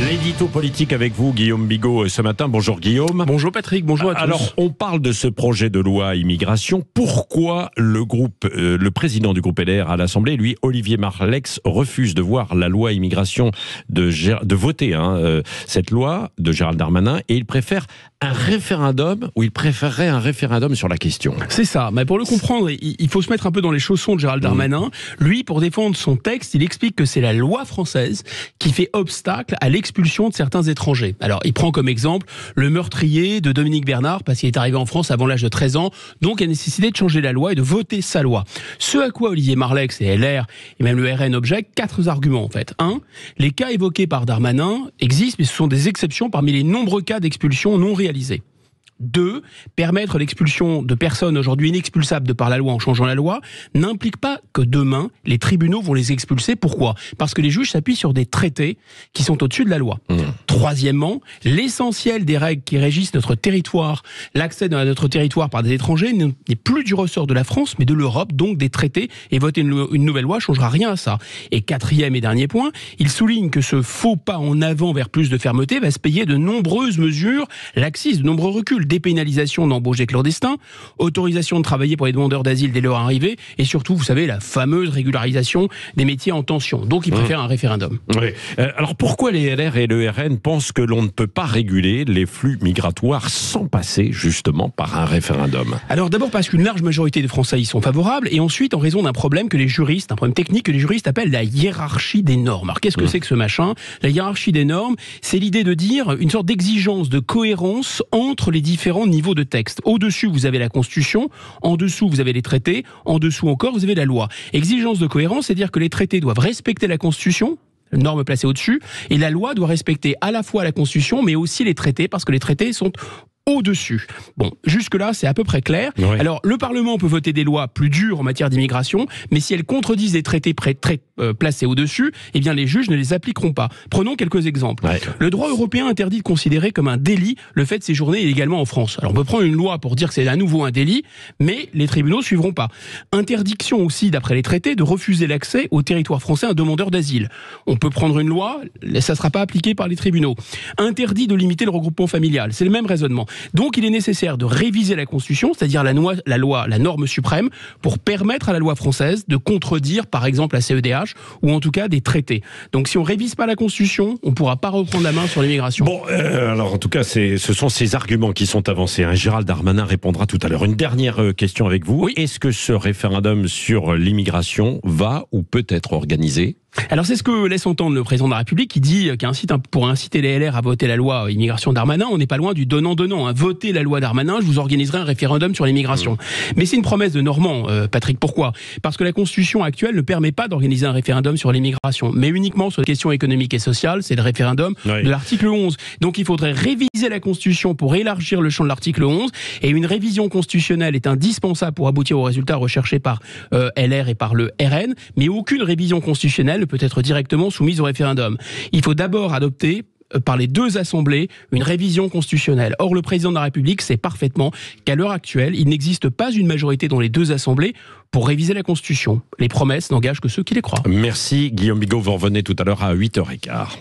L'édito politique avec vous, Guillaume Bigot, ce matin. Bonjour Guillaume. Bonjour Patrick, bonjour à tous. Alors, on parle de ce projet de loi immigration. Pourquoi le président du groupe LR à l'Assemblée, lui, Olivier Marleix, refuse de voir la loi immigration de voter cette loi de Gérald Darmanin, et il préfère un référendum, ou il préférerait un référendum sur la question? C'est ça, mais pour le comprendre, il faut se mettre un peu dans les chaussons de Gérald Darmanin. Lui, pour défendre son texte, il explique que c'est la loi française qui fait obstacle à l'expulsion de certains étrangers. Alors, il prend comme exemple le meurtrier de Dominique Bernard, parce qu'il est arrivé en France avant l'âge de 13 ans, donc il a nécessité de changer la loi et de voter sa loi. Ce à quoi Olivier Marleix et LR, et même le RN objectent, 4 arguments en fait. 1. Les cas évoqués par Darmanin existent, mais ce sont des exceptions parmi les nombreux cas d'expulsion non réalisés. 2. Permettre l'expulsion de personnes aujourd'hui inexpulsables de par la loi en changeant la loi n'implique pas que demain, les tribunaux vont les expulser. Pourquoi ? Parce que les juges s'appuient sur des traités qui sont au-dessus de la loi. Troisièmement, l'essentiel des règles qui régissent notre territoire, l'accès à notre territoire par des étrangers n'est plus du ressort de la France, mais de l'Europe, donc des traités, et voter une nouvelle loi ne changera rien à ça. Et quatrième et dernier point, il souligne que ce faux pas en avant vers plus de fermeté va se payer de nombreuses mesures laxistes, de nombreux reculs. Dépénalisation d'embauche des clandestins, autorisation de travailler pour les demandeurs d'asile dès leur arrivée, et surtout, vous savez, la fameuse régularisation des métiers en tension. Donc, il préfère un référendum. Oui. Alors, pourquoi les LR et le RN pensent que l'on ne peut pas réguler les flux migratoires sans passer, justement, par un référendum? Alors, d'abord parce qu'une large majorité des Français y sont favorables, et ensuite, en raison d'un problème que les juristes, un problème technique que les juristes appellent la hiérarchie des normes. Alors, qu'est-ce que c'est que ce machin ? La hiérarchie des normes, c'est l'idée de dire une sorte d'exigence de cohérence entre les différents niveaux de texte. Au-dessus, vous avez la Constitution, en dessous, vous avez les traités, en dessous encore, vous avez la loi. Exigence de cohérence, c'est-à-dire que les traités doivent respecter la Constitution, norme placée au-dessus, et la loi doit respecter à la fois la Constitution, mais aussi les traités, parce que les traités sont au-dessus. Bon, jusque-là, c'est à peu près clair. Oui. Alors, le Parlement peut voter des lois plus dures en matière d'immigration, mais si elles contredisent les traités placés au-dessus, eh bien, les juges ne les appliqueront pas. Prenons quelques exemples. Ouais. Le droit européen interdit de considérer comme un délit le fait de séjourner illégalement en France. Alors, on peut prendre une loi pour dire que c'est à nouveau un délit, mais les tribunaux ne suivront pas. Interdiction aussi, d'après les traités, de refuser l'accès au territoire français à un demandeur d'asile. On peut prendre une loi, ça ne sera pas appliqué par les tribunaux. Interdit de limiter le regroupement familial. C'est le même raisonnement. Donc, il est nécessaire de réviser la Constitution, c'est-à-dire la norme suprême, pour permettre à la loi française de contredire, par exemple, la CEDH, ou en tout cas des traités. Donc, si on révise pas la Constitution, on ne pourra pas reprendre la main sur l'immigration. Bon, alors en tout cas, ce sont ces arguments qui sont avancés. Gérald Darmanin répondra tout à l'heure. Une dernière question avec vous. Oui. Est-ce que ce référendum sur l'immigration va ou peut être organisé ? Alors c'est ce que laisse entendre le président de la République, qui dit pour inciter les LR à voter la loi immigration Darmanin, on n'est pas loin du donnant-donnant. Votez la loi Darmanin, je vous organiserai un référendum sur l'immigration. Mais c'est une promesse de Normand, Patrick. Pourquoi ? Parce que la Constitution actuelle ne permet pas d'organiser un référendum sur l'immigration, mais uniquement sur les questions économiques et sociales. C'est le référendum de l'article 11. Donc il faudrait réviser la Constitution pour élargir le champ de l'article 11, et une révision constitutionnelle est indispensable pour aboutir aux résultats recherchés par LR et par le RN, mais aucune révision constitutionnelle ne peut être directement soumise au référendum. Il faut d'abord adopter par les deux assemblées une révision constitutionnelle. Or, le président de la République sait parfaitement qu'à l'heure actuelle, il n'existe pas une majorité dans les deux assemblées pour réviser la Constitution. Les promesses n'engagent que ceux qui les croient. Merci Guillaume Bigot, vous revenez tout à l'heure à 8h15.